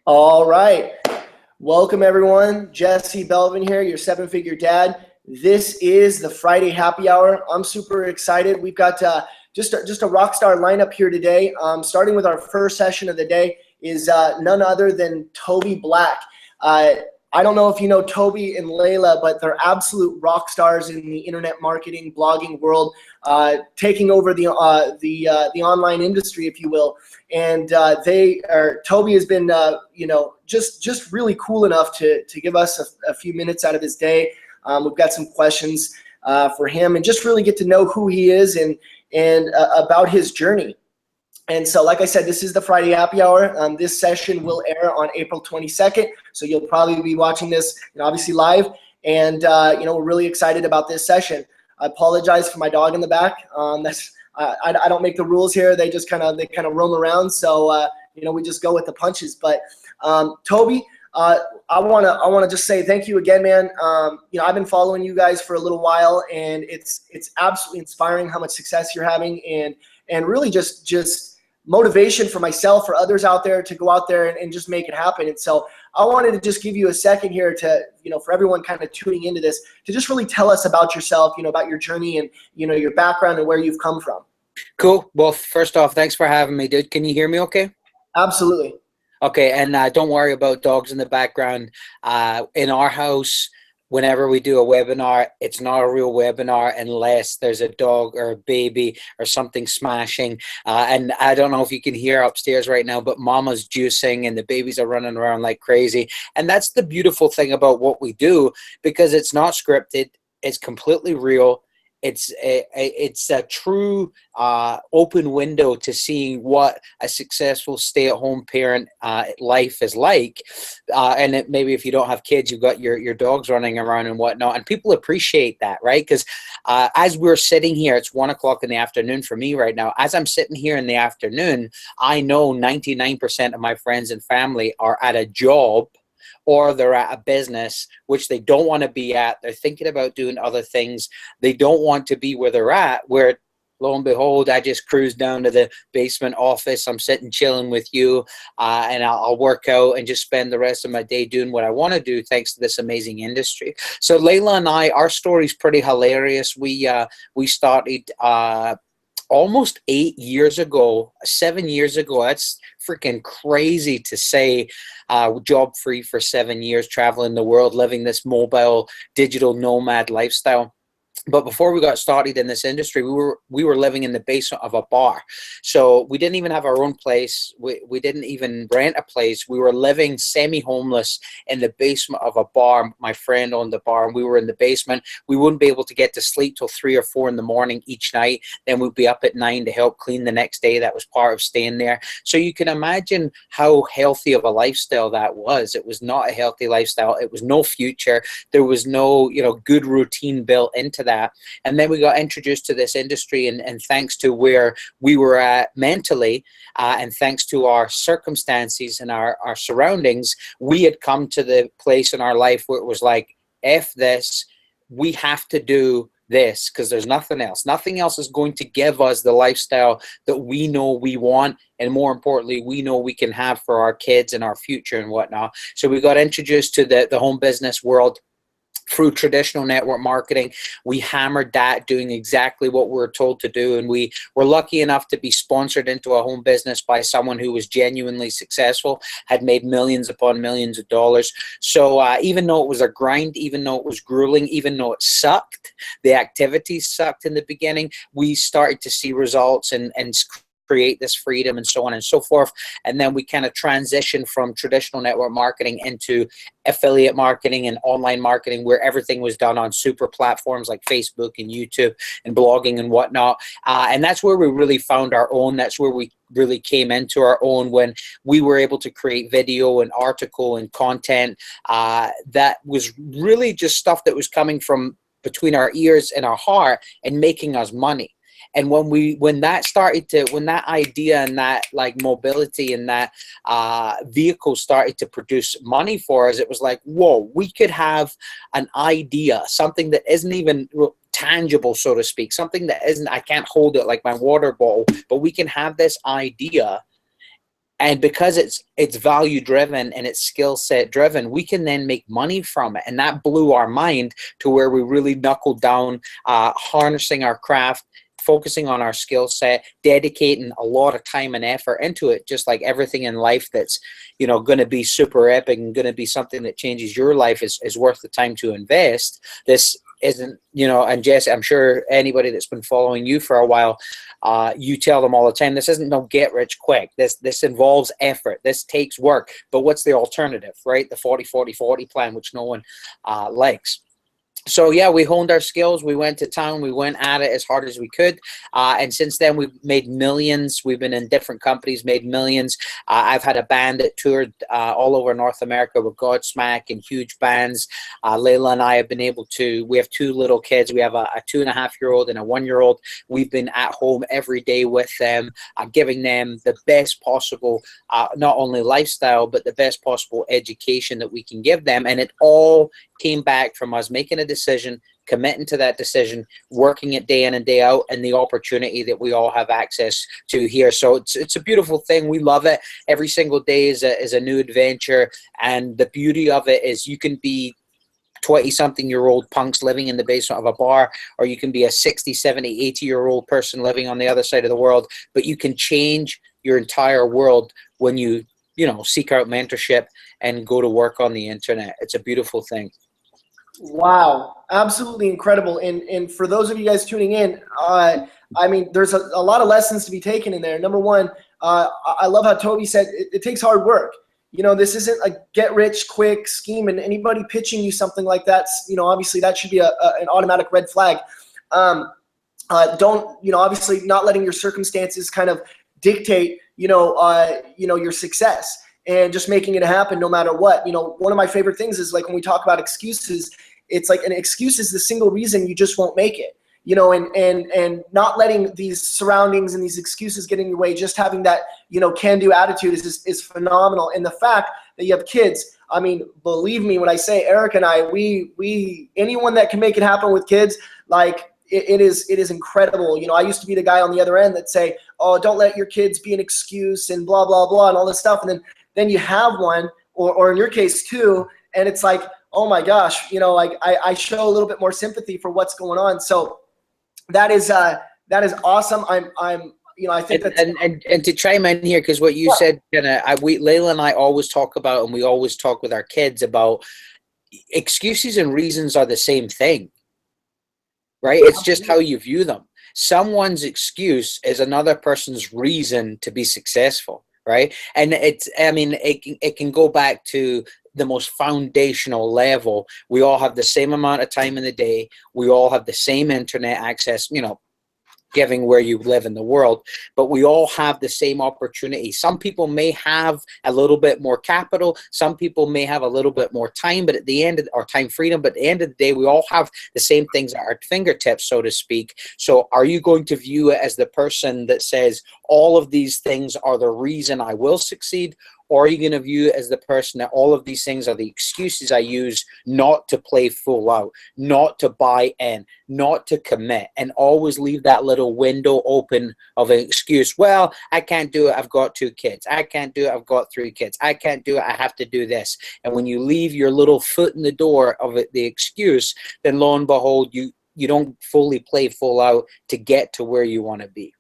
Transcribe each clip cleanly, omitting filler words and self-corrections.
All right. Welcome, everyone. Jesse Belvin here, your seven-figure dad. This is the Friday happy hour. I'm super excited. We've got just a rock star lineup here today. Starting with our first session of the day is none other than Toby Black. I don't know if you know Toby and Layla, but they're absolute rock stars in the internet marketing, blogging world, taking over the online industry, if you will. And Toby has been, just really cool enough to give us a few minutes out of his day. We've got some questions for him, and just really get to know who he is and about his journey. And so, like I said, this is the Friday Happy Hour. This session will air on April 22nd. So you'll probably be watching this, obviously live. And, we're really excited about this session. I apologize for my dog in the back. I don't make the rules here. They just kind of roam around. So, we just go with the punches. But Toby, I want to just say thank you again, man. I've been following you guys for a little while, and it's absolutely inspiring how much success you're having, and really just motivation for myself, for others out there to go out there and just make it happen. And so I wanted to just give you a second here to, for everyone kind of tuning into this, to just really tell us about yourself, about your journey and, your background and where you've come from. Cool. Well, first off, thanks for having me, dude. Can you hear me okay? Absolutely. Okay, and don't worry about dogs in the background. In our house, whenever we do a webinar, it's not a real webinar unless there's a dog or a baby or something smashing. And I don't know if you can hear upstairs right now, but mama's juicing and the babies are running around like crazy. And that's the beautiful thing about what we do, because it's not scripted. It's completely real. It's a true open window to seeing what a successful stay-at-home parent life is like. And maybe if you don't have kids, you've got your dogs running around and whatnot. And people appreciate that, right? Because as we're sitting here, it's 1 o'clock in the afternoon for me right now. As I'm sitting here in the afternoon, I know 99% of my friends and family are at a job, or they're at a business which they don't want to be at. They're thinking about doing other things. They don't want to be where they're at, where lo and behold, I just cruised down to the basement office. I'm sitting chilling with you, and I'll work out and just spend the rest of my day doing what I want to do, thanks to this amazing industry. So Layla and I, our story's pretty hilarious. We started almost 8 years ago, 7 years ago. That's freaking crazy to say. Job free for 7 years, traveling the world, living this mobile digital nomad lifestyle. But before we got started in this industry, we were living in the basement of a bar. So we didn't even have our own place. We didn't even rent a place. We were living semi-homeless in the basement of a bar. My friend owned the bar, and we were in the basement. We wouldn't be able to get to sleep till 3 or 4 in the morning each night. Then we'd be up at 9 to help clean the next day. That was part of staying there. So you can imagine how healthy of a lifestyle that was. It was not a healthy lifestyle. It was no future. There was no, good routine built into that. And then we got introduced to this industry, and thanks to where we were at mentally, and thanks to our circumstances and our surroundings, we had come to the place in our life where it was like, F this, we have to do this, because there's nothing else. Nothing else is going to give us the lifestyle that we know we want, and more importantly, we know we can have for our kids and our future and whatnot. So we got introduced to the home business world through traditional network marketing. We hammered that, doing exactly what we were told to do, and we were lucky enough to be sponsored into a home business by someone who was genuinely successful, had made millions upon millions of dollars. So even though it was a grind, even though it was grueling, even though it sucked, the activities sucked in the beginning, we started to see results and create this freedom and so on and so forth. And then we kind of transitioned from traditional network marketing into affiliate marketing and online marketing, where everything was done on super platforms like Facebook and YouTube and blogging and whatnot. And that's where we really found our own. That's where we really came into our own, when we were able to create video and article and content that was really just stuff that was coming from between our ears and our heart and making us money. And when that idea and that like mobility and that vehicle started to produce money for us, it was like, whoa, we could have an idea, something that isn't even tangible, so to speak, something that isn't, I can't hold it like my water bottle, but we can have this idea And because it's value driven and it's skill set driven, we can then make money from it. And that blew our mind to where we really knuckled down, harnessing our craft, focusing on our skill set, dedicating a lot of time and effort into it, just like everything in life that's, you know, going to be super epic and going to be something that changes your life is worth the time to invest. This isn't, you know, and Jesse, I'm sure anybody that's been following you for a while, you tell them all the time, this isn't no get rich quick. This involves effort. This takes work. But what's the alternative, right? The 40-40-40 plan, which no one likes. So yeah, we honed our skills. We went to town. We went at it as hard as we could. And since then, we've made millions. We've been in different companies, made millions. I've had a band that toured all over North America with Godsmack and huge bands. Layla and I have been able to, we have 2 little kids. We have a 2.5-year-old and a 1-year-old. We've been at home every day with them, giving them the best possible, not only lifestyle, but the best possible education that we can give them. And it all came back from us making a decision, committing to that decision, working it day in and day out, and the opportunity that we all have access to here. So it's a beautiful thing. We love it. Every single day is a new adventure. And the beauty of it is you can be 20-something-year-old punks living in the basement of a bar, or you can be a 60, 70, 80-year-old person living on the other side of the world. But you can change your entire world when you know, seek out mentorship and go to work on the internet. It's a beautiful thing. Wow, absolutely incredible. And for those of you guys tuning in, I mean, there's a lot of lessons to be taken in there. Number one, I love how Toby said it takes hard work. You know, this isn't a get rich quick scheme, and anybody pitching you something like that, you know, obviously that should be an automatic red flag. Don't, you know, obviously not letting your circumstances kind of dictate, you know, your success, and just making it happen no matter what. You know, one of my favorite things is like when we talk about excuses, it's like an excuse is the single reason you just won't make it, you know, and not letting these surroundings and these excuses get in your way. Just having that, you know, can-do attitude is phenomenal. And the fact that you have kids, I mean, believe me when I say Eric and I, we anyone that can make it happen with kids, like it is incredible. You know, I used to be the guy on the other end that say, oh, don't let your kids be an excuse and blah, blah, blah, and all this stuff. And then you have one, or in your case two, and it's like, oh my gosh, you know, like I show a little bit more sympathy for what's going on. So that is awesome. I'm you know, I think that's and to chime in here, because what you said, Layla and I always talk about, and we always talk with our kids about, excuses and reasons are the same thing, right? It's just how you view them. Someone's excuse is another person's reason to be successful, right? And it can go back to the most foundational level. We all have the same amount of time in the day. We all have the same internet access, you know, given where you live in the world, but we all have the same opportunity. Some people may have a little bit more capital. Some people may have a little bit more time, but at the end of, or time freedom, but at the end of the day, we all have the same things at our fingertips, so to speak. So are you going to view it as the person that says all of these things are the reason I will succeed? Or are you going to view it as the person that all of these things are the excuses I use not to play full out, not to buy in, not to commit, and always leave that little window open of an excuse? Well, I can't do it. I've got 2 kids. I can't do it. I've got 3 kids. I can't do it. I have to do this. And when you leave your little foot in the door of it, the excuse, then lo and behold, you don't fully play full out to get to where you want to be.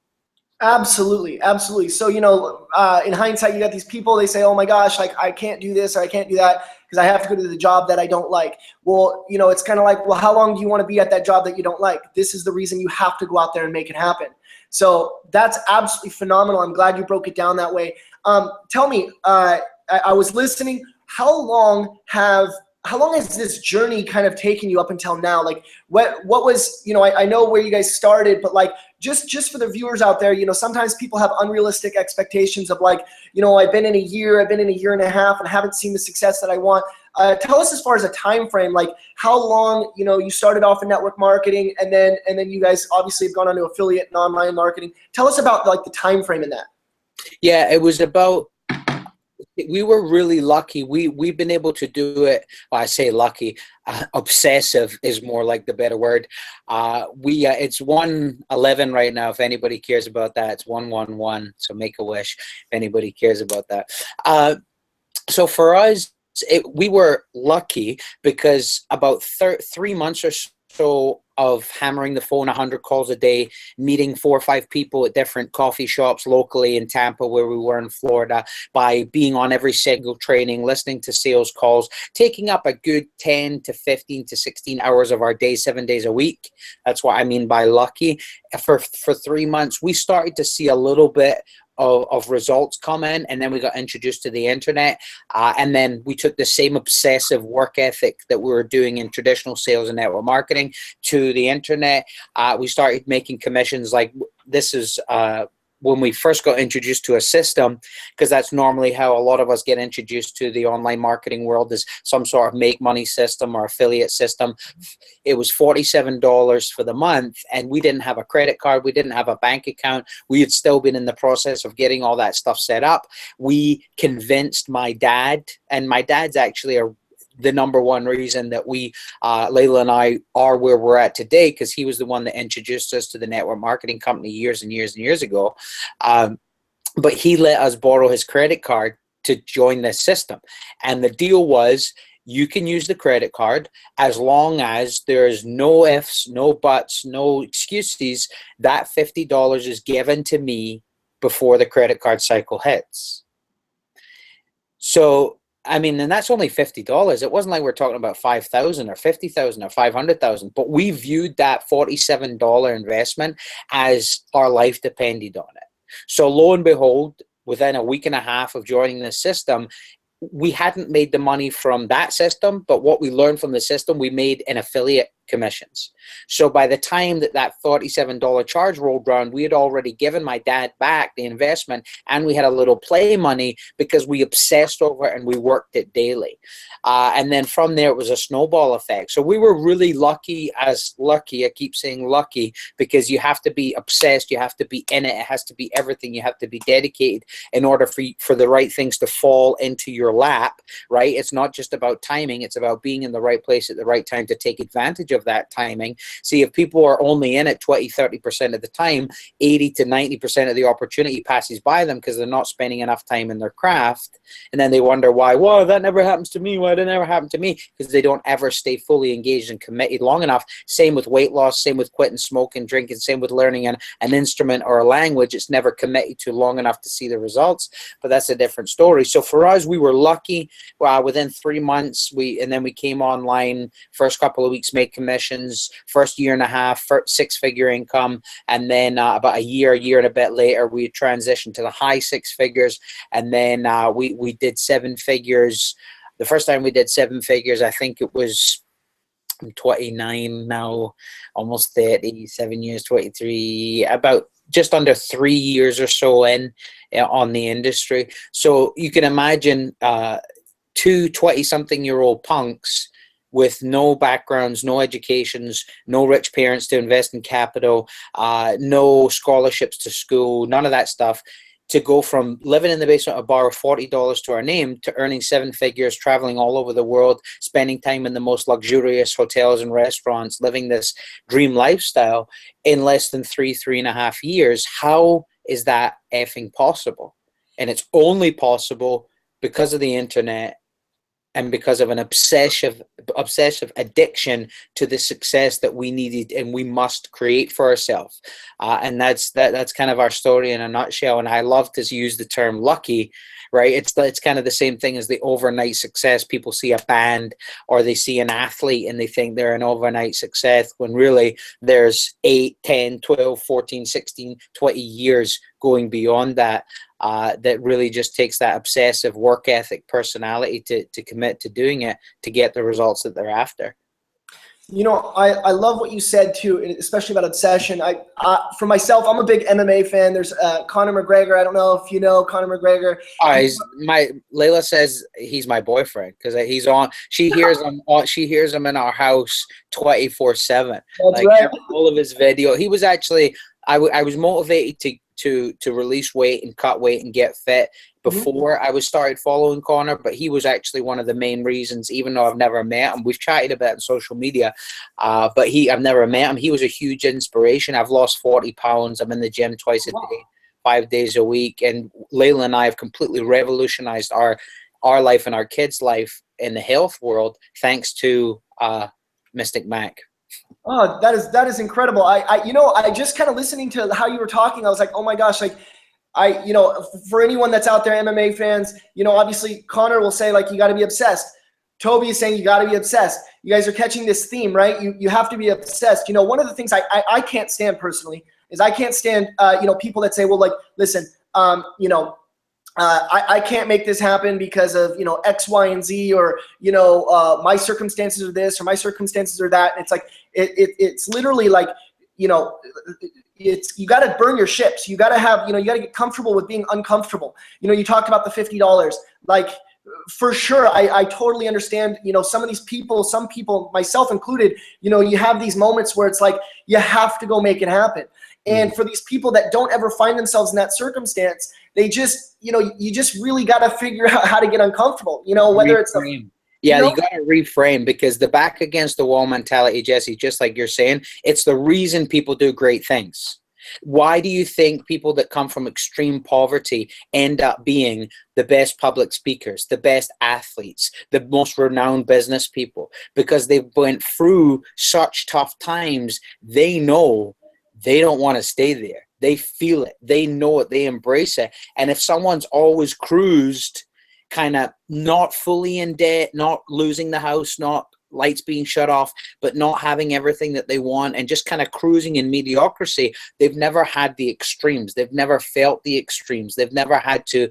Absolutely, absolutely. So, you know, in hindsight, you got these people, they say, oh my gosh, like I can't do this or I can't do that because I have to go to the job that I don't like. Well, you know, it's kind of like, well, how long do you want to be at that job that you don't like? This is the reason you have to go out there and make it happen. So that's absolutely phenomenal. I'm glad you broke it down that way. Tell me, I was listening, how long has this journey kind of taken you up until now? Like what was, you know, I know where you guys started, but like, just for the viewers out there, you know, sometimes people have unrealistic expectations of like, you know, I've been in a year and a half and haven't seen the success that I want. Tell us as far as a time frame, like how long, you know, you started off in network marketing and then you guys obviously have gone on to affiliate and online marketing. Tell us about like the time frame in that. Yeah, it was about we were really lucky. We've been able to do it. Well, I say lucky. Obsessive is more like the better word. It's 111 right now. If anybody cares about that, it's 111. So make a wish if anybody cares about that. So for us, we were lucky because about 3 months or so of hammering the phone 100 calls a day, meeting 4 or 5 people at different coffee shops locally in Tampa, where we were in Florida, by being on every single training, listening to sales calls, taking up a good 10 to 15 to 16 hours of our day, 7 days a week. That's what I mean by lucky. For 3 months, we started to see a little bit of results come in, and then we got introduced to the internet, and then we took the same obsessive work ethic that we were doing in traditional sales and network marketing to the internet. We started making commissions. Like, this is when we first got introduced to a system, because that's normally how a lot of us get introduced to the online marketing world, is some sort of make money system or affiliate system. It was $47 for the month, and we didn't have a credit card. We didn't have a bank account. We had still been in the process of getting all that stuff set up. We convinced my dad, and my dad's actually the number one reason that we, Layla and I, are where we're at today, because he was the one that introduced us to the network marketing company years and years and years ago. But he let us borrow his credit card to join this system. And the deal was, you can use the credit card as long as there's no ifs, no buts, no excuses. That $50 is given to me before the credit card cycle hits. So, I mean, and that's only $50. It wasn't like we're talking about 5,000 or 50,000 or 500,000, but we viewed that $47 investment as our life depended on it. So lo and behold, within a week and a half of joining this system, we hadn't made the money from that system, but what we learned from the system, we made in affiliate commissions. So by the time that $47 charge rolled around, we had already given my dad back the investment, and we had a little play money because we obsessed over it and we worked it daily. And then from there, it was a snowball effect. So we were really lucky. I keep saying lucky, because you have to be obsessed. You have to be in it. It has to be everything. You have to be dedicated in order for the right things to fall into your lap, right? It's not just about timing. It's about being in the right place at the right time to take advantage of that timing. See, if people are only in it 20-30% of the time, 80 to 90% of the opportunity passes by them because they're not spending enough time in their craft. And then they wonder why, well, that never happens to me. Why did it never happen to me? Because they don't ever stay fully engaged and committed long enough. Same with weight loss, same with quitting smoking, drinking, same with learning an instrument or a language. It's never committed to long enough to see the results, but that's a different story. So for us, we were lucky. Within 3 months, we came online. First couple of weeks made commissions. First year and a half, 6-figure income, and then about a year and a bit later, we transitioned to the high 6 figures, and then we did 7 figures. The first time we did 7 figures, I think it was, I'm 29 now, almost 30, 7 years, 23, about just under 3 years or so in on the industry. So you can imagine 2 20-something-year-old punks with no backgrounds, no educations, no rich parents to invest in capital, no scholarships to school, none of that stuff, to go from living in the basement of a bar with $40 to our name to earning 7 figures, traveling all over the world, spending time in the most luxurious hotels and restaurants, living this dream lifestyle in less than 3.5 years. How is that effing possible? And it's only possible because of the internet and because of an obsessive addiction to the success that we needed and we must create for ourselves. And that's kind of our story in a nutshell. And I love to use the term lucky, right? It's kind of the same thing as the overnight success. People see a band or they see an athlete and they think they're an overnight success, when really there's 8, 10, 12, 14, 16, 20 years going beyond that. That really just takes that obsessive work ethic personality to commit to doing it to get the results that they're after. You know, I love what you said too, especially about obsession. For myself, I'm a big MMA fan. There's Conor McGregor. I don't know if you know Conor McGregor. Layla says he's my boyfriend because he's on. She hears him. She hears him in our house 24/7. That's right. All of his video. He was actually. I was motivated to release weight and cut weight and get fit before I was started following Conor, but he was actually one of the main reasons, even though I've never met him. We've chatted about it on social media, but I've never met him. He was a huge inspiration. I've lost 40 pounds. I'm in the gym twice a day, 5 days a week. And Layla and I have completely revolutionized our life and our kids' life in the health world, thanks to Mystic Mac. Oh, that is incredible. I just kind of listening to how you were talking, I was like, oh my gosh, like for anyone that's out there, MMA fans, obviously Conor will say like, you got to be obsessed. Toby is saying you got to be obsessed. You guys are catching this theme, right? You have to be obsessed. One of the things I can't stand personally is I can't stand, people that say, well, like, listen, I can't make this happen because of, X, Y, and Z, or, my circumstances are this or my circumstances are that. And it's like, it's literally like, you got to burn your ships. You got to have, you got to get comfortable with being uncomfortable. You talked about the $50, like, for sure. I totally understand, some of these people, some people, myself included, you have these moments where it's like, you have to go make it happen. And for these people that don't ever find themselves in that circumstance, they just, you just really got to figure out how to get uncomfortable, whether it's you got to reframe, because the back against the wall mentality, Jesse, just like you're saying, it's the reason people do great things. Why do you think people that come from extreme poverty end up being the best public speakers, the best athletes, the most renowned business people? Because they went through such tough times. They know they don't want to stay there. They feel it. They know it. They embrace it. And if someone's always cruised, kind of not fully in debt, not losing the house, not lights being shut off, but not having everything that they want, and just kind of cruising in mediocrity, they've never had the extremes. They've never felt the extremes. They've never had to,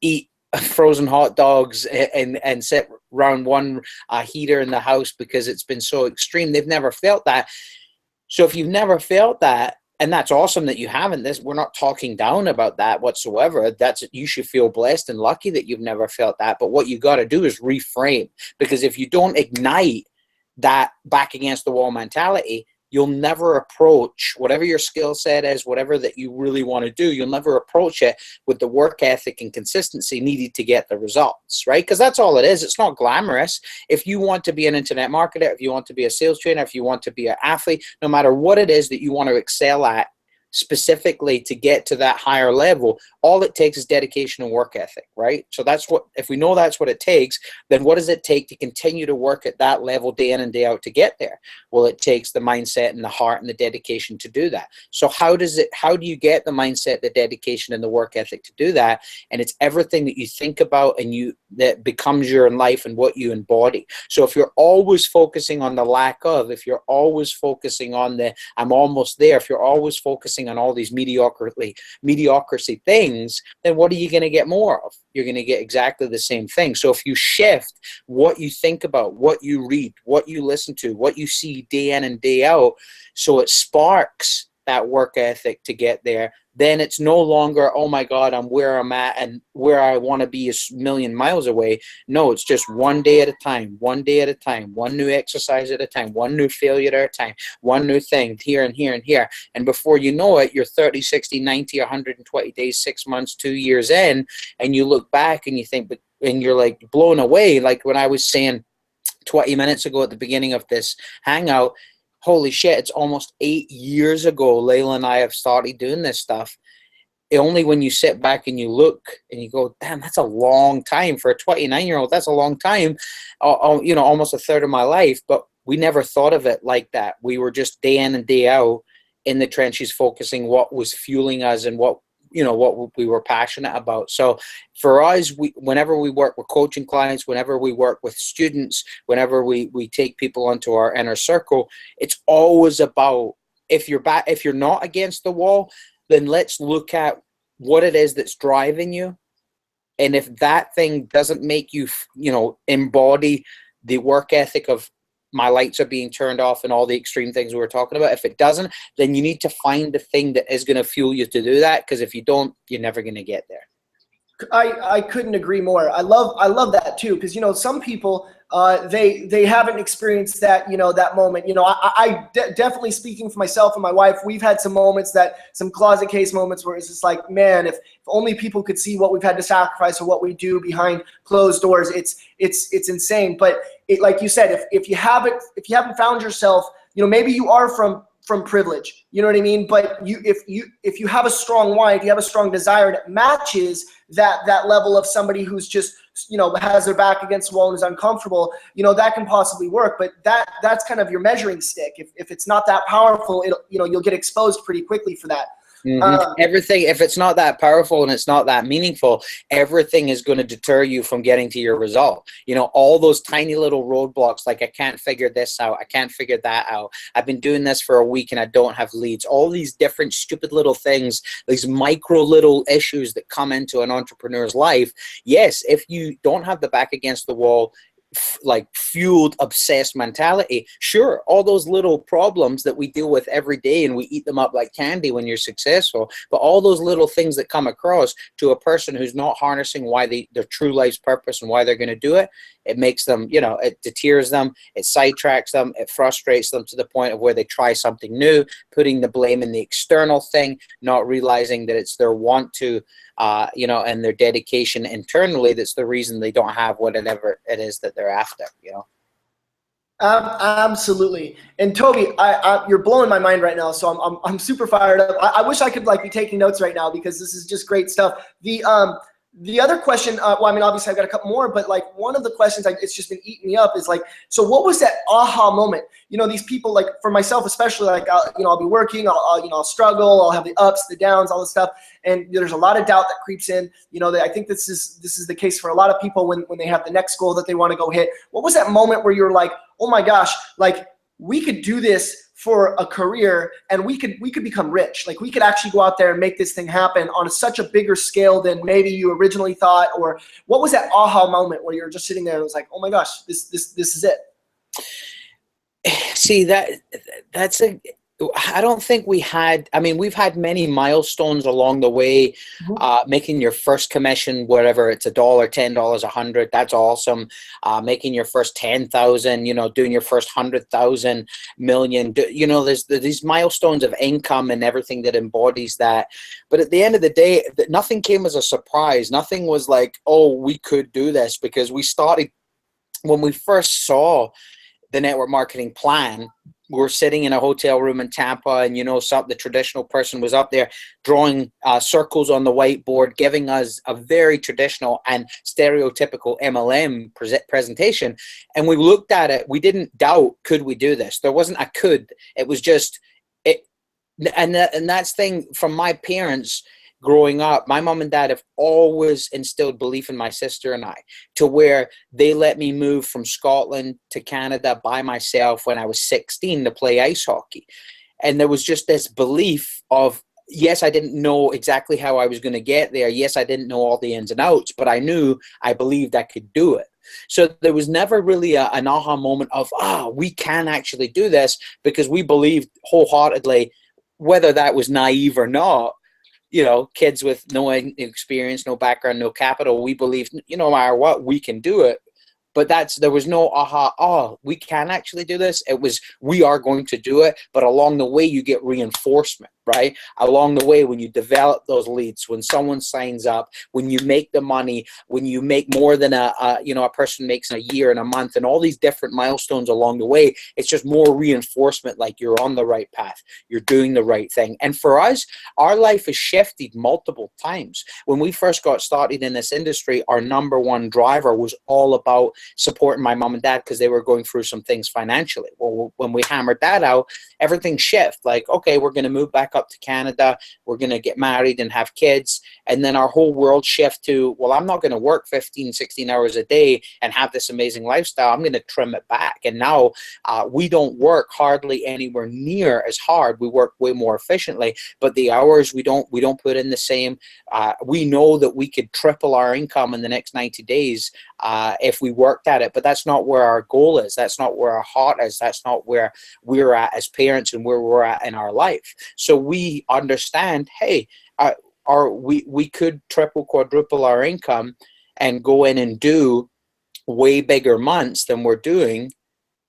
eat frozen hot dogs and sit around one heater in the house because it's been so extreme. They've never felt that. So if you've never felt that, and that's awesome that you haven't, we're not talking down about that whatsoever. You should feel blessed and lucky that you've never felt that. But what you got to do is reframe, because if you don't ignite that back against the wall mentality, you'll never approach whatever your skill set is, whatever that you really want to do. You'll never approach it with the work ethic and consistency needed to get the results, right? Because that's all it is. It's not glamorous. If you want to be an internet marketer, if you want to be a sales trainer, if you want to be an athlete, no matter what it is that you want to excel at, specifically to get to that higher level, all it takes is dedication and work ethic, right? So that's what, if we know that's what it takes, then what does it take to continue to work at that level day in and day out to get there? Well, it takes the mindset and the heart and the dedication to do that. So how do you get the mindset, the dedication, and the work ethic to do that? And it's everything that you think about and that becomes your life and what you embody. So if you're always focusing on the lack of, if you're always focusing on the I'm almost there, if you're always focusing on all these mediocrity things, then what are you going to get more of? You're going to get exactly the same thing. So if you shift what you think about, what you read, what you listen to, what you see day in and day out, so it sparks that work ethic to get there, then it's no longer, oh my God, I'm where I'm at and where I want to be is a million miles away. No, it's just one day at a time, one day at a time, one new exercise at a time, one new failure at a time, one new thing here and here and here. And before you know it, you're 30, 60, 90, 120 days, 6 months, 2 years in, and you look back and you think, and you're like blown away. Like when I was saying 20 minutes ago at the beginning of this hangout, holy shit, it's almost 8 years ago Layla and I have started doing this stuff. Only when you sit back and you look and you go, damn, that's a long time for a 29-year-old. That's a long time, almost a third of my life. But we never thought of it like that. We were just day in and day out in the trenches, focusing what was fueling us and what we were passionate about. So for us, whenever we work with coaching clients, whenever we work with students, whenever we take people onto our inner circle, it's always about, if you're not against the wall, then let's look at what it is that's driving you. And if that thing doesn't make you, embody the work ethic of my lights are being turned off and all the extreme things we were talking about, if it doesn't, then you need to find the thing that is going to fuel you to do that. Because if you don't, you're never going to get there. I couldn't agree more. I love that too, because some people they haven't experienced that that moment. Definitely, speaking for myself and my wife, we've had some moments, some closet case moments, where it's just like, man, if only people could see what we've had to sacrifice or what we do behind closed doors. It's insane. But like you said, if you haven't found yourself, maybe you are from privilege, you know what I mean? But if you have a strong why, if you have a strong desire that matches that level of somebody who's just has their back against the wall and is uncomfortable, that can possibly work. But that's kind of your measuring stick. If it's not that powerful, you'll get exposed pretty quickly for that. Everything, if it's not that powerful and it's not that meaningful, everything is going to deter you from getting to your result. All those tiny little roadblocks, like I can't figure this out, I can't figure that out, I've been doing this for a week and I don't have leads, all these different stupid little things, these micro little issues that come into an entrepreneur's life. Yes, if you don't have the back against the wall, like fueled, obsessed mentality, sure, all those little problems that we deal with every day and we eat them up like candy when you're successful, but all those little things that come across to a person who's not harnessing why their true life's purpose and why they're going to do it, it makes them, it deters them, it sidetracks them, it frustrates them to the point of where they try something new, putting the blame in the external thing, not realizing that it's their want to and their dedication internally that's the reason they don't have whatever it is that they're after. Absolutely. And Toby, you're blowing my mind right now, so I'm super fired up. I wish I could be taking notes right now, because this is just great stuff. The other question, well, I mean, obviously I've got a couple more, but one of the questions, it's just been eating me up, is so what was that aha moment? These people, for myself especially, I'll be working, I'll struggle, I'll have the ups, the downs, all this stuff, and there's a lot of doubt that creeps in. I think this is the case for a lot of people when they have the next goal that they want to go hit. What was that moment where you're like, oh my gosh, we could do this for a career, and we could become rich. We could actually go out there and make this thing happen on such a bigger scale than maybe you originally thought? Or what was that aha moment where you're just sitting there and it was like, oh my gosh, this is it? See, I don't think we've had many milestones along the way. Making your first commission, whatever, it's $1, $10, $100, that's awesome. Making your first 10,000, doing your first 100,000, million, there's these milestones of income and everything that embodies that. But at the end of the day, nothing came as a surprise. Nothing was like, oh, we could do this, because we started when we first saw the network marketing plan. We were sitting in a hotel room in Tampa, and the traditional person was up there drawing circles on the whiteboard, giving us a very traditional and stereotypical MLM presentation. And we looked at it. We didn't doubt, could we do this? There wasn't a could. It was just it. And that's thing from my parents. Growing up, my mom and dad have always instilled belief in my sister and I, to where they let me move from Scotland to Canada by myself when I was 16 to play ice hockey. And there was just this belief of, yes, I didn't know exactly how I was going to get there. Yes, I didn't know all the ins and outs, but I believed I could do it. So there was never really an aha moment of, we can actually do this, because we believed wholeheartedly, whether that was naive or not. Kids with no experience, no background, no capital, we believe, no matter what, we can do it. But there was no aha, we can actually do this. It was, we are going to do it. But along the way, you get reinforcement, right? Along the way, when you develop those leads, when someone signs up, when you make the money, when you make more than a person makes in a year and a month, and all these different milestones along the way, it's just more reinforcement, like you're on the right path, you're doing the right thing. And for us, our life has shifted multiple times. When we first got started in this industry, our number one driver was all about supporting my mom and dad, because they were going through some things financially. Well, when we hammered that out, everything shifted. Like, okay, we're going to move back up to Canada, we're going to get married and have kids, and then our whole world shift to, well, I'm not going to work 15, 16 hours a day and have this amazing lifestyle. I'm going to trim it back. And now we don't work hardly anywhere near as hard. We work way more efficiently, but the hours we don't put in the same. We know that we could triple our income in the next 90 days if we worked at it, but that's not where our goal is. That's not where our heart is. That's not where we're at as parents and where we're at in our life. So we understand, hey, we could triple, quadruple our income and go in and do way bigger months than we're doing,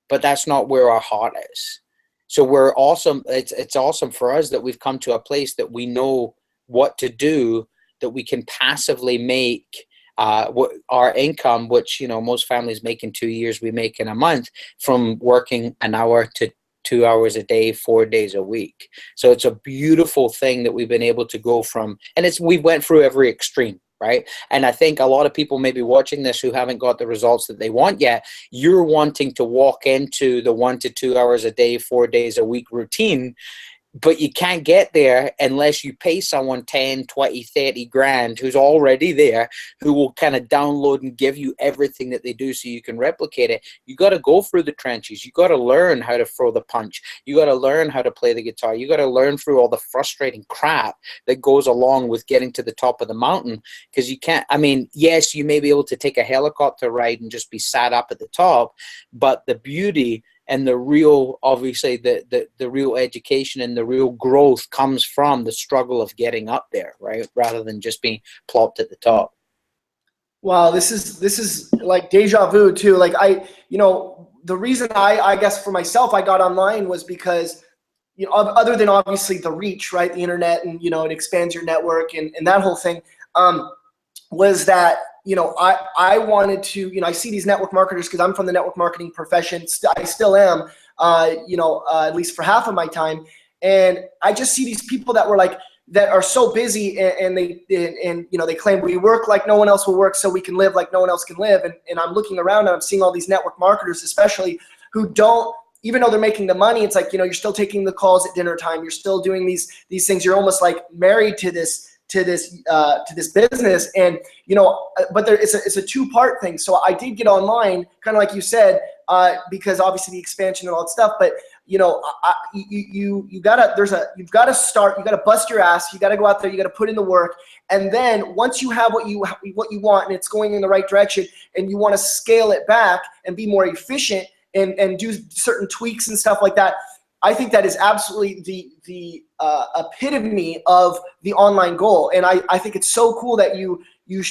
but that's not where our heart is. So we're awesome. It's awesome for us that we've come to a place that we know what to do, that we can passively make our income, which, you know, most families make in 2 years, we make in a month, from working an hour to 2 hours a day, 4 days a week. So it's a beautiful thing that we've been able to go from, and we went through every extreme, right? And I think a lot of people may be watching this who haven't got the results that they want yet. You're wanting to walk into the 1 to 2 hours a day, 4 days a week routine, but you can't get there unless you pay someone 10, 20, 30 grand who's already there, who will kind of download and give you everything that they do so you can replicate it. You got to go through the trenches. You got to learn how to throw the punch. You got to learn how to play the guitar. You got to learn through all the frustrating crap that goes along with getting to the top of the mountain, because you can't, I mean, yes, you may be able to take a helicopter ride and just be sat up at the top, but the beauty and the real, obviously, the real education and the real growth comes from the struggle of getting up there, right? Rather than just being plopped at the top. Wow, this is like deja vu too. Like the reason I guess for myself I got online was because, you know, other than obviously the reach, right? The internet, and, you know, it expands your network and that whole thing, was that, you know, I wanted to, you know, I see these network marketers, because I'm from the network marketing profession. I still am, at least for half of my time. And I just see these people that are so busy, and you know, they claim we work like no one else will work so we can live like no one else can live. And I'm looking around and I'm seeing all these network marketers, especially, who don't, even though they're making the money, it's like, you know, you're still taking the calls at dinner time. You're still doing these things. You're almost like married to this business. And, you know, but it's a two-part thing. So I did get online, kind of like you said, because obviously the expansion and all that stuff. But, you know, you've got to start. You got to bust your ass. You got to go out there. You got to put in the work. And then once you have what you want, and it's going in the right direction, and you want to scale it back and be more efficient and do certain tweaks and stuff like that, I think that is absolutely the epitome of the online goal. And I think it's so cool that you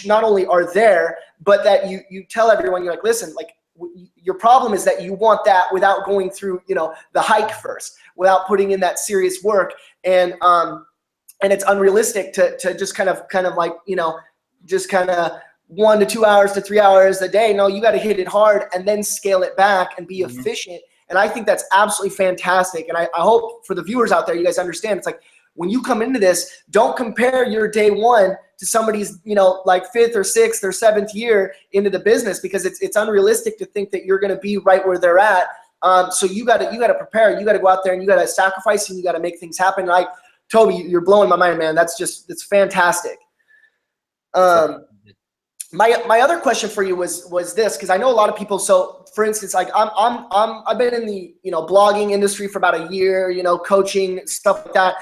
not only are there, but that you tell everyone, you're like, listen, like, your problem is that you want that without going through, you know, the hike first, without putting in that serious work. And it's unrealistic to just kind of like, you know, just kind of 1 to 2 hours to 3 hours a day. No, you got to hit it hard and then scale it back and be efficient. And I think that's absolutely fantastic. And I hope for the viewers out there, you guys understand. It's like, when you come into this, don't compare your day one to somebody's, you know, like 5th or 6th or 7th year into the business, because it's unrealistic to think that you're going to be right where they're at. So you got to prepare. You got to go out there and you got to sacrifice, and you got to make things happen. Like, Toby, you're blowing my mind, man. It's fantastic. My other question for you was this, because I know a lot of people. So, for instance, like I've been in the, you know, blogging industry for about a year, you know, coaching, stuff like that.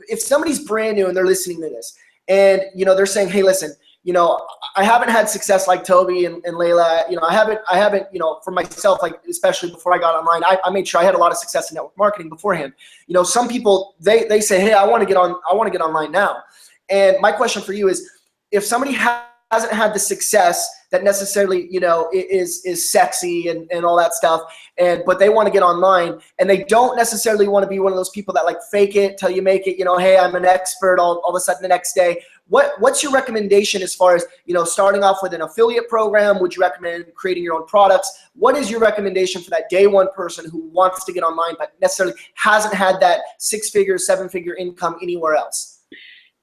If somebody's brand new and they're listening to this, and, you know, they're saying, hey, listen, you know, I haven't had success like Toby and Layla. You know, I haven't, you know, for myself, like, especially before I got online, I made sure I had a lot of success in network marketing beforehand. You know, some people, they say, hey, I want to get online now. And my question for you is, if somebody hasn't had the success that necessarily, you know, is sexy and all that stuff, but they want to get online, and they don't necessarily want to be one of those people that like fake it till you make it, you know, hey, I'm an expert all of a sudden the next day. What's your recommendation as far as, you know, starting off with an affiliate program? Would you recommend creating your own products? What is your recommendation for that day one person who wants to get online but necessarily hasn't had that 6-figure, 7-figure income anywhere else?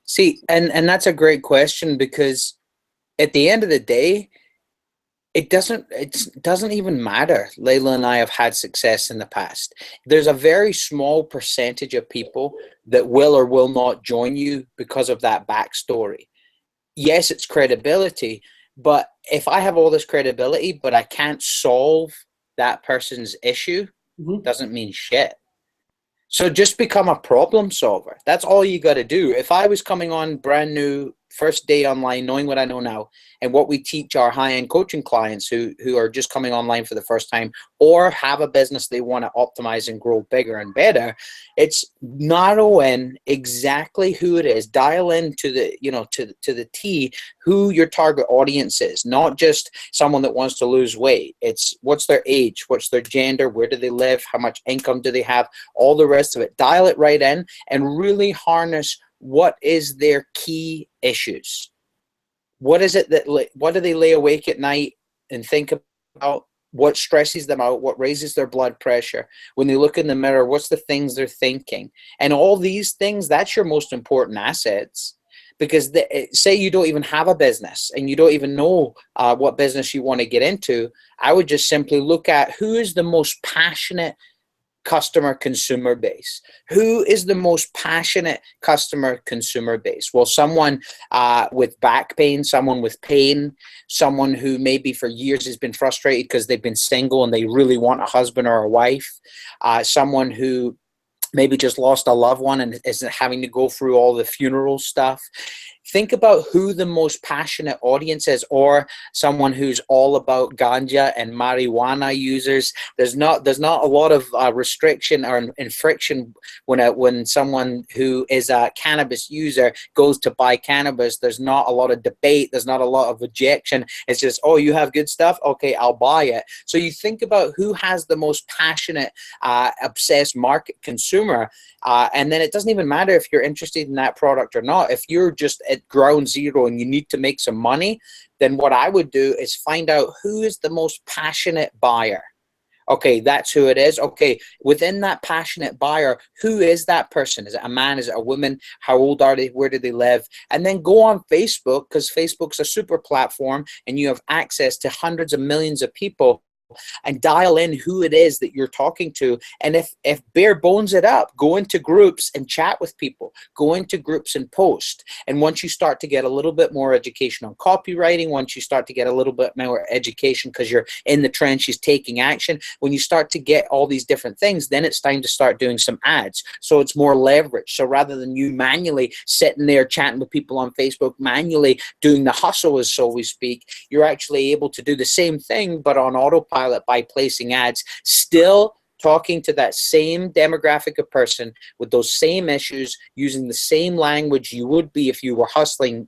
See, and that's a great question, because at the end of the day, it doesn't even matter. Layla and I have had success in the past. There's a very small percentage of people that will or will not join you because of that backstory. Yes, it's credibility, but if I have all this credibility, but I can't solve that person's issue, doesn't mean shit. So just become a problem solver. That's all you got to do. If I was coming on brand new first day online, knowing what I know now, and what we teach our high-end coaching clients who are just coming online for the first time or have a business they want to optimize and grow bigger and better, it's narrow in exactly who it is, dial into the, to the T, who your target audience is, not just someone that wants to lose weight. It's what's their age, what's their gender, where do they live, how much income do they have, all the rest of it. Dial it right in and really harness what is their key issues. What is it what do they lay awake at night and think about? What stresses them out? What raises their blood pressure? When they look in the mirror, what's the things they're thinking? And all these things, that's your most important assets. Because say you don't even have a business and you don't even know what business you want to get into, I would just simply look at who is the most passionate customer consumer base. Who is the most passionate customer consumer base? Well, someone with back pain, someone with pain, someone who maybe for years has been frustrated because they've been single and they really want a husband or a wife, someone who maybe just lost a loved one and is having to go through all the funeral stuff. Think about who the most passionate audience is, or someone who's all about ganja and marijuana users. There's not a lot of restriction or friction when someone who is a cannabis user goes to buy cannabis. There's not a lot of debate. There's not a lot of rejection. It's just, oh, you have good stuff? Okay, I'll buy it. So you think about who has the most passionate, obsessed market consumer. And then it doesn't even matter if you're interested in that product or not. If you're just at ground zero and you need to make some money, then what I would do is find out who is the most passionate buyer. Okay, that's who it is. Okay, within that passionate buyer, who is that person? Is it a man? Is it a woman? How old are they? Where do they live? And then go on Facebook, because Facebook's a super platform and you have access to hundreds of millions of people, and dial in who it is that you're talking to. And if bare bones it up, go into groups and chat with people, go into groups and post. And once you start to get a little bit more education on copywriting, once you start to get a little bit more education because you're in the trenches taking action, when you start to get all these different things, then it's time to start doing some ads. So it's more leverage. So rather than you manually sitting there chatting with people on Facebook, manually doing the hustle, as so we speak, you're actually able to do the same thing, but on autopilot by placing ads, still talking to that same demographic of person with those same issues, using the same language you would be if you were hustling,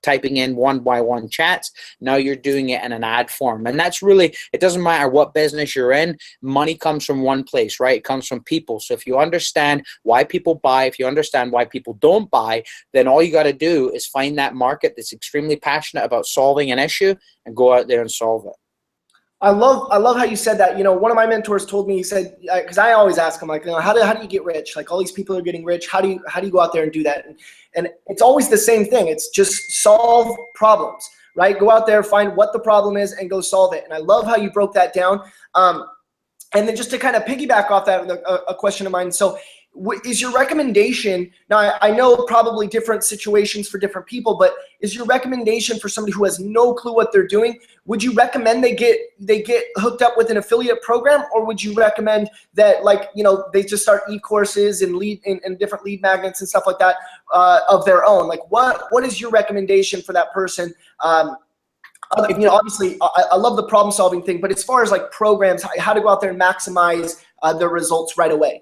typing in one-by-one chats. Now you're doing it in an ad form. And that's really, it doesn't matter what business you're in, money comes from one place, right? It comes from people. So if you understand why people buy, if you understand why people don't buy, then all you got to do is find that market that's extremely passionate about solving an issue and go out there and solve it. I love how you said that. One of my mentors told me, he said, because I always ask him, like, how do you get rich? Like, all these people are getting rich. How do you go out there and do that? And it's always the same thing. It's just solve problems, right? Go out there, find what the problem is, and go solve it. And I love how you broke that down. And then just to kind of piggyback off that, a question of mine. So is your recommendation, now I know probably different situations for different people, but is your recommendation for somebody who has no clue what they're doing, would you recommend they get hooked up with an affiliate program, or would you recommend that, they just start e-courses and different lead magnets and stuff like that of their own? Like, what is your recommendation for that person? Obviously I love the problem solving thing, but as far as like programs, how to go out there and maximize the results right away.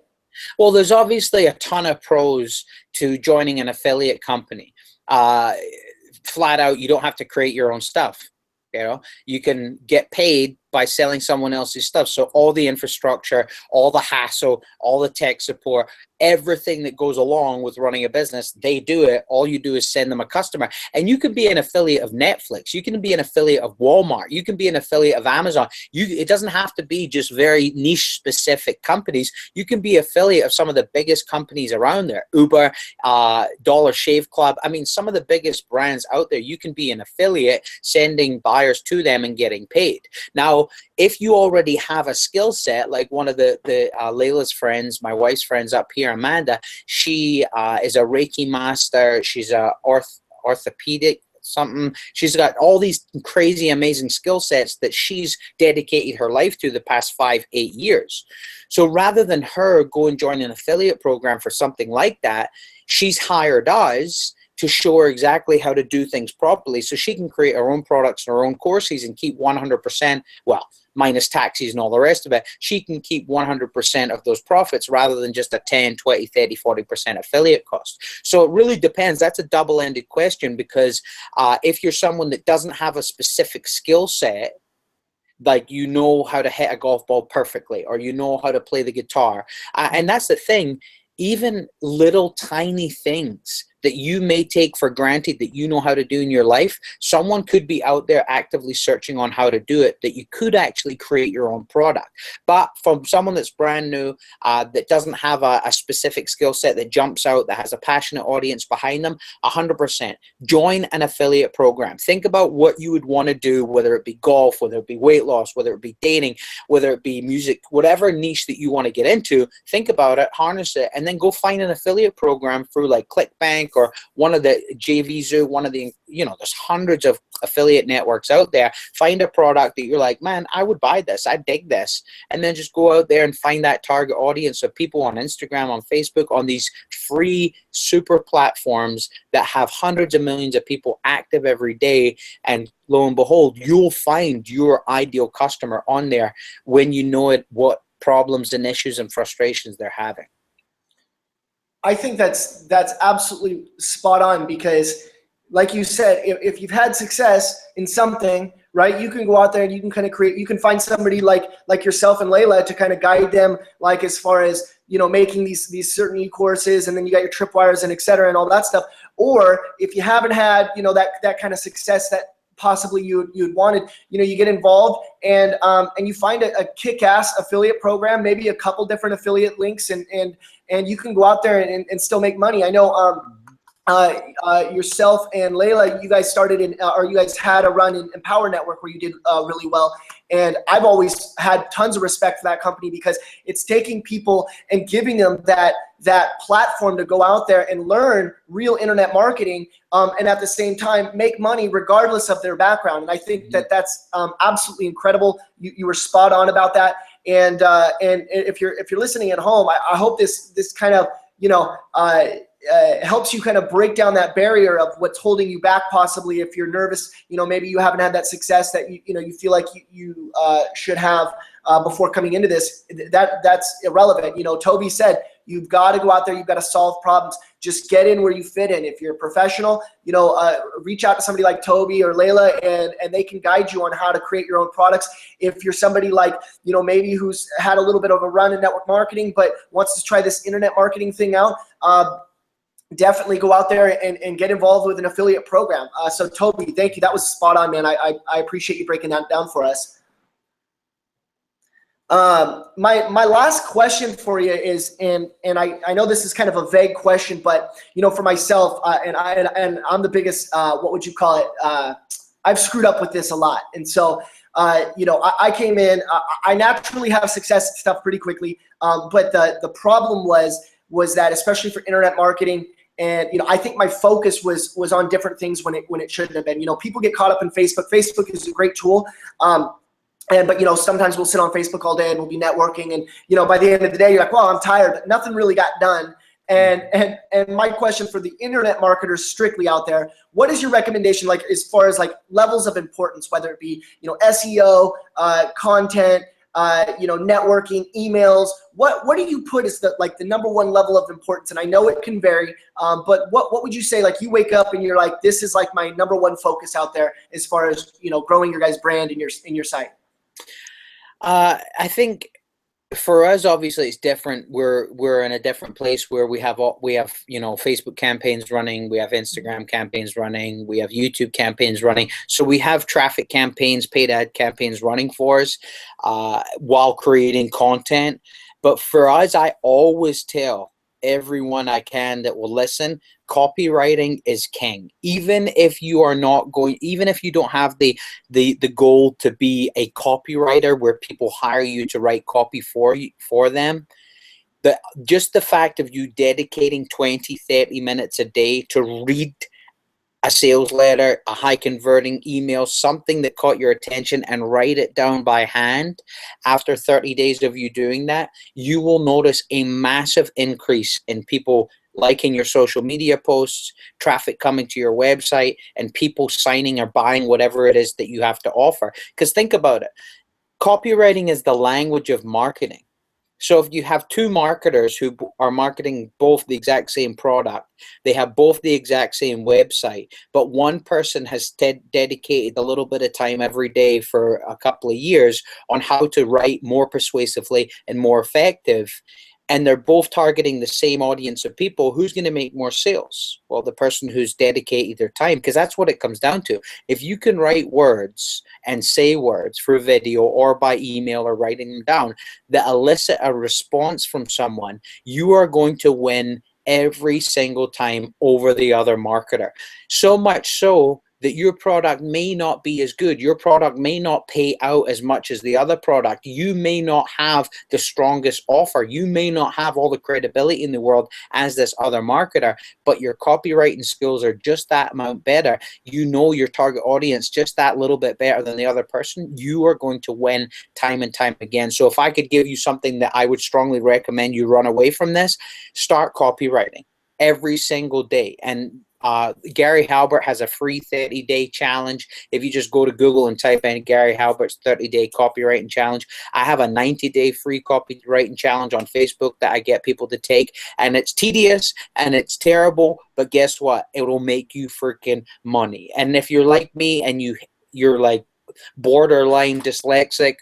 Well, there's obviously a ton of pros to joining an affiliate company. Flat out, you don't have to create your own stuff. You can get paid by selling someone else's stuff. So all the infrastructure, all the hassle, all the tech support, everything that goes along with running a business, they do it. All you do is send them a customer. And you can be an affiliate of Netflix. You can be an affiliate of Walmart. You can be an affiliate of Amazon. It doesn't have to be just very niche specific companies. You can be affiliate of some of the biggest companies around there. Uber, Dollar Shave Club. I mean, some of the biggest brands out there, you can be an affiliate, sending buyers to them and getting paid. Now, if you already have a skill set, like one of the Layla's friends, my wife's friends up here, Amanda, she is a Reiki master. She's a orthopedic something. She's got all these crazy, amazing skill sets that she's dedicated her life to the past 5-8 years. So rather than her go and join an affiliate program for something like that, she's hired us. to show her exactly how to do things properly so she can create her own products and her own courses and keep 100%, well, minus taxes and all the rest of it, she can keep 100% of those profits rather than just a 10, 20, 30, 40% affiliate cost. So it really depends. That's a double-ended question, because if you're someone that doesn't have a specific skill set, like you know how to hit a golf ball perfectly, or you know how to play the guitar, and that's the thing, even little tiny things that you may take for granted that you know how to do in your life, someone could be out there actively searching on how to do it, that you could actually create your own product. But from someone that's brand new, that doesn't have a specific skill set that jumps out, that has a passionate audience behind them, 100%, join an affiliate program. Think about what you would want to do, whether it be golf, whether it be weight loss, whether it be dating, whether it be music, whatever niche that you want to get into, think about it, harness it, and then go find an affiliate program through like ClickBank or one of the JVZoo, one of the, there's hundreds of affiliate networks out there. Find a product that you're like, man, I would buy this, I dig this, and then just go out there and find that target audience of people on Instagram, on Facebook, on these free super platforms that have hundreds of millions of people active every day. And lo and behold, you'll find your ideal customer on there when you know it, what problems and issues and frustrations they're having. I think that's absolutely spot on, because like you said, if you've had success in something, right, you can go out there and you can kind of create, you can find somebody like yourself and Layla to kind of guide them, like as far as, making these certain e-courses, and then you got your tripwires and et cetera and all that stuff. Or if you haven't had, that kind of success that possibly you'd wanted, you get involved and you find a kick-ass affiliate program, maybe a couple different affiliate links, and you can go out there and still make money. I know yourself and Layla, you guys started or you guys had a run in Empower Network where you did really well. And I've always had tons of respect for that company, because it's taking people and giving them that platform to go out there and learn real internet marketing, and at the same time make money regardless of their background. And I think that's absolutely incredible. You were spot on about that. And if you're listening at home, I hope this kind of helps you kind of break down that barrier of what's holding you back, possibly if you're nervous. Maybe you haven't had that success that you feel like you should have before coming into this. That's irrelevant. Toby said, you've got to go out there, you've got to solve problems. Just get in where you fit in. If you're a professional, reach out to somebody like Toby or Layla, and they can guide you on how to create your own products. If you're somebody like, maybe who's had a little bit of a run in network marketing but wants to try this internet marketing thing out, definitely go out there and get involved with an affiliate program. So Toby, thank you. That was spot on, man. I appreciate you breaking that down for us. My last question for you is, and I know this is kind of a vague question, but for myself, and I'm the biggest, what would you call it? I've screwed up with this a lot. And so, I came in, I naturally have success at stuff pretty quickly. But the problem was that, especially for internet marketing, and I think my focus was on different things when it shouldn't have been. People get caught up in Facebook. Facebook is a great tool. But sometimes we'll sit on Facebook all day and we'll be networking, and by the end of the day you're like, well, I'm tired. Nothing really got done. And my question for the internet marketers strictly out there, what is your recommendation, like as far as like levels of importance, whether it be SEO, content, networking, emails? What do you put as the number one level of importance? And I know it can vary, but what would you say, like you wake up and you're like, this is like my number one focus out there as far as growing your guys' brand in your site? I think for us, obviously, it's different. We're in a different place where we have Facebook campaigns running, we have Instagram campaigns running, we have YouTube campaigns running. So we have traffic campaigns, paid ad campaigns running for us while creating content. But for us, I always tell everyone I can that will listen, copywriting is king. Even if you don't have the goal to be a copywriter where people hire you to write copy for them, just the fact of you dedicating 20-30 minutes a day to read a sales letter, a high converting email, something that caught your attention, and write it down by hand, after 30 days of you doing that, you will notice a massive increase in people liking your social media posts, traffic coming to your website, and people signing or buying whatever it is that you have to offer. Because think about it. Copywriting is the language of marketing. So if you have two marketers who are marketing both the exact same product, they have both the exact same website, but one person has dedicated a little bit of time every day for a couple of years on how to write more persuasively and more effective, and they're both targeting the same audience of people, who's going to make more sales? Well, the person who's dedicated their time, because that's what it comes down to. If you can write words and say words through video or by email or writing them down that elicit a response from someone, you are going to win every single time over the other marketer. So much so that your product may not be as good. Your product may not pay out as much as the other product. You may not have the strongest offer. You may not have all the credibility in the world as this other marketer, but your copywriting skills are just that amount better. You know your target audience just that little bit better than the other person. You are going to win time and time again. So if I could give you something that I would strongly recommend you run away from this, start copywriting every single day. And Gary Halbert has a free 30-day challenge. If you just go to Google and type in Gary Halbert's 30-day copywriting challenge, I have a 90-day free copywriting challenge on Facebook that I get people to take. And it's tedious and it's terrible, but guess what? It will make you freaking money. And if you're like me and you're like borderline dyslexic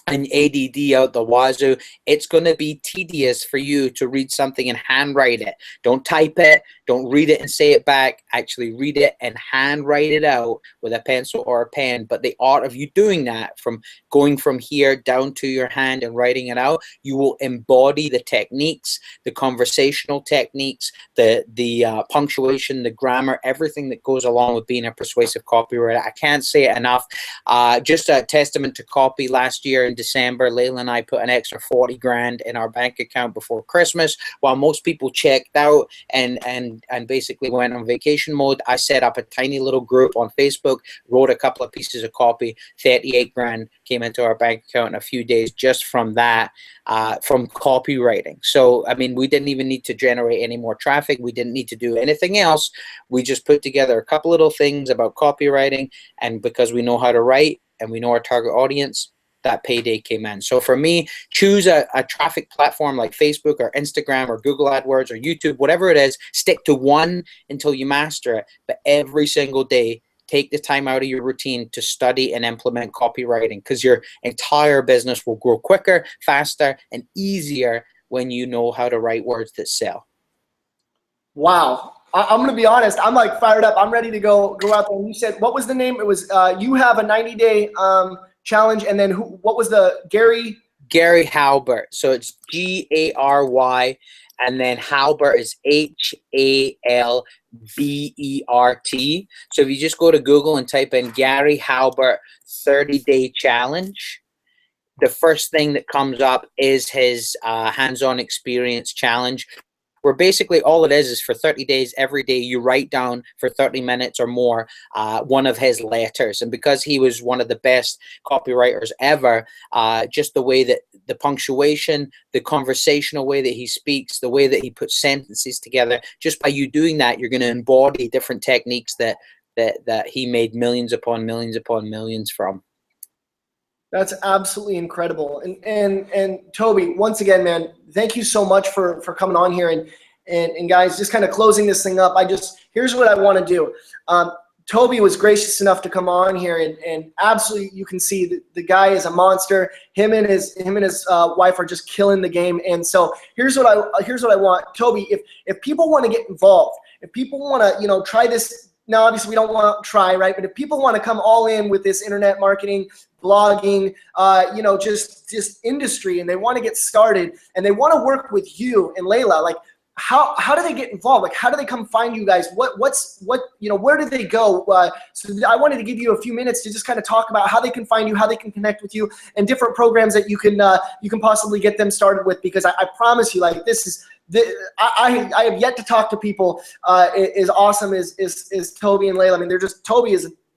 and ADD out the wazoo, it's going to be tedious for you to read something and handwrite it. Don't type it. Don't read it and say it back. Actually read it and handwrite it out with a pencil or a pen. But the art of you doing that, from going from here down to your hand and writing it out, you will embody the techniques, the conversational techniques, the punctuation, the grammar, everything that goes along with being a persuasive copywriter. I can't say it enough. Just a testament to copy. Last year in December, Layla and I put an extra 40 grand in our bank account before Christmas, while most people checked out and basically went on vacation mode. I set up a tiny little group on Facebook, wrote a couple of pieces of copy, 38 grand came into our bank account in a few days just from that, from copywriting. So, I mean, we didn't even need to generate any more traffic. We didn't need to do anything else. We just put together a couple little things about copywriting, and because we know how to write and we know our target audience, that payday came in. So for me, choose a traffic platform like Facebook or Instagram or Google AdWords or YouTube, whatever it is. Stick to one until you master it. But every single day, take the time out of your routine to study and implement copywriting, because your entire business will grow quicker, faster, and easier when you know how to write words that sell. Wow. I'm going to be honest. I'm like fired up. I'm ready to go out there. And you said, what was the name? It was, you have a 90-day challenge. And then what was the Gary Halbert. So it's Gary, and then Halbert is Halbert. So if you just go to Google and type in Gary Halbert 30-day challenge, the first thing that comes up is his hands-on experience challenge, where basically all it is for 30 days, every day you write down for 30 minutes or more one of his letters. And because he was one of the best copywriters ever, just the way that the punctuation, the conversational way that he speaks, the way that he puts sentences together, just by you doing that, you're going to embody different techniques that he made millions upon millions from. That's absolutely incredible. And Toby, once again, man, thank you so much for coming on here. And guys, just kind of closing this thing up. Here's what I want to do. Toby was gracious enough to come on here, and absolutely, you can see the guy is a monster. Him and his wife are just killing the game. And so here's what I want, Toby. If people want to get involved, if people want to try this. Now, obviously, we don't want to try, right? But if people want to come all in with this internet marketing, blogging, just industry, and they want to get started, and they want to work with you and Layla, like, how do they get involved? Like, how do they come find you guys? Where do they go? So I wanted to give you a few minutes to just kind of talk about how they can find you, how they can connect with you, and different programs that you can possibly get them started with. Because I promise you, like, this is. I have yet to talk to people as awesome as Toby and Layla. I mean,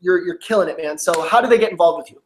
you're killing it, man. So how do they get involved with you?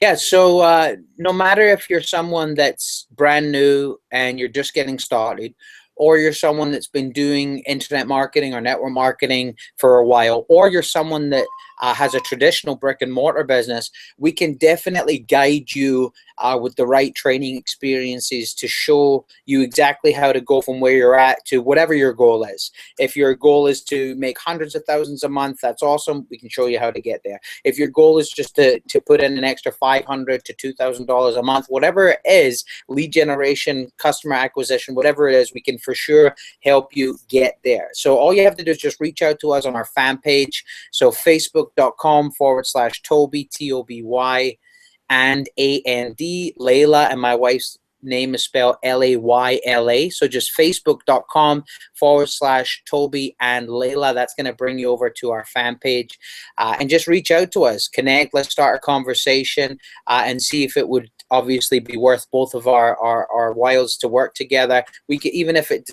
Yeah, so no matter if you're someone that's brand new and you're just getting started, or you're someone that's been doing internet marketing or network marketing for a while, or you're someone that has a traditional brick and mortar business, we can definitely guide you with the right training experiences to show you exactly how to go from where you're at to whatever your goal is. If your goal is to make hundreds of thousands a month, that's awesome. We can show you how to get there. If your goal is just to put in an extra $500 to $2,000 a month, whatever it is, lead generation, customer acquisition, whatever it is, we can for sure help you get there. So all you have to do is just reach out to us on our fan page. So facebook.com/Toby, Toby, and A-N-D, Layla, and my wife's name is spelled Layla. So just facebook.com/Toby and Layla. That's going to bring you over to our fan page, and just reach out to us, connect. Let's start a conversation and see if it would obviously be worth both of our whiles to work together. We can, even if it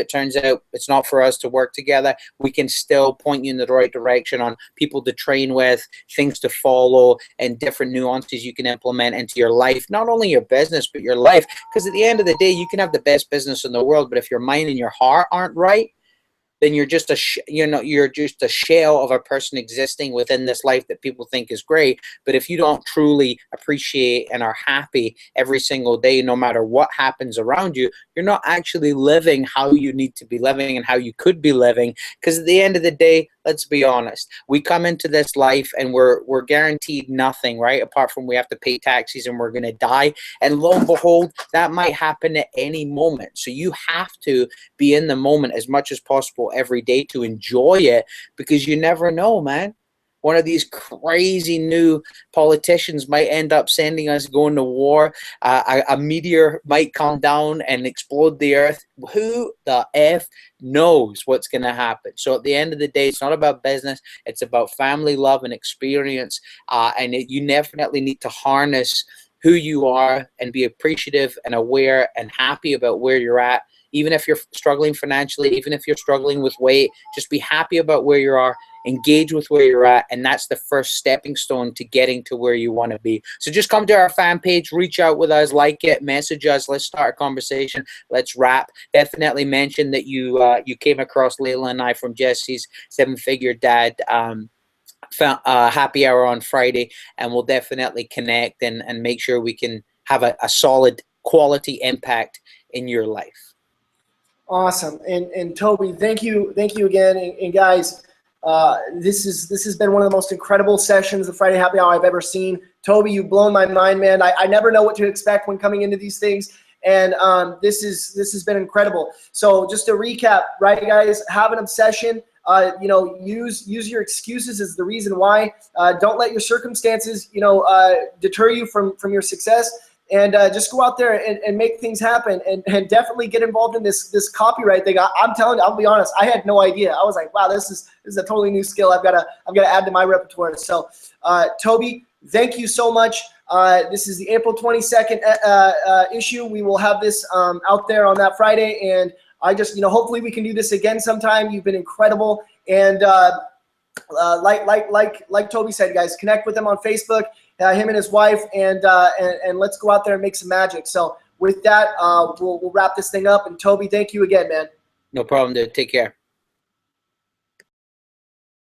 turns out it's not for us to work together, we can still point you in the right direction on people to train with, things to follow, and different nuances you can implement into your life, not only your business but your life. Because at the end of the day, you can have the best business in the world, but if your mind and your heart aren't right, then you're just a shell of a person existing within this life that people think is great. But if you don't truly appreciate and are happy every single day, no matter what happens around you, you're not actually living how you need to be living and how you could be living. Because at the end of the day, let's be honest, we come into this life and we're guaranteed nothing, right? Apart from we have to pay taxes and we're going to die. And lo and behold, that might happen at any moment. So you have to be in the moment as much as possible every day to enjoy it, because you never know, man. One of these crazy new politicians might end up sending us going to war. A meteor might come down and explode the earth. Who the F knows what's going to happen? So at the end of the day, it's not about business. It's about family, love, and experience. You definitely need to harness who you are and be appreciative and aware and happy about where you're at. Even if you're struggling financially, even if you're struggling with weight, just be happy about where you are, engage with where you're at, and that's the first stepping stone to getting to where you want to be. So just come to our fan page, reach out with us, like it, message us, let's start a conversation, let's rap. Definitely mention that you came across Layla and I from Jesse's Seven Figure Dad happy hour on Friday, and we'll definitely connect and make sure we can have a solid quality impact in your life. Awesome. And Toby, thank you again. And guys, this has been one of the most incredible sessions of Friday Happy Hour I've ever seen. Toby, you've blown my mind, man. I never know what to expect when coming into these things. And this has been incredible. So just to recap, right, guys, have an obsession. Use your excuses as the reason why. Don't let your circumstances, deter you from your success. And just go out there and make things happen, and definitely get involved in this copyright thing. I'm telling you, I'll be honest, I had no idea. I was like, wow, this is a totally new skill I've got to add to my repertoire. So Toby, thank you so much. This is the April 22nd issue. We will have this out there on that Friday, and I just, hopefully we can do this again sometime. You've been incredible. And like Toby said, guys, connect with him on Facebook, him and his wife, and let's go out there and make some magic. So with that, we'll wrap this thing up. And Toby, thank you again, man. No problem, dude. Take care.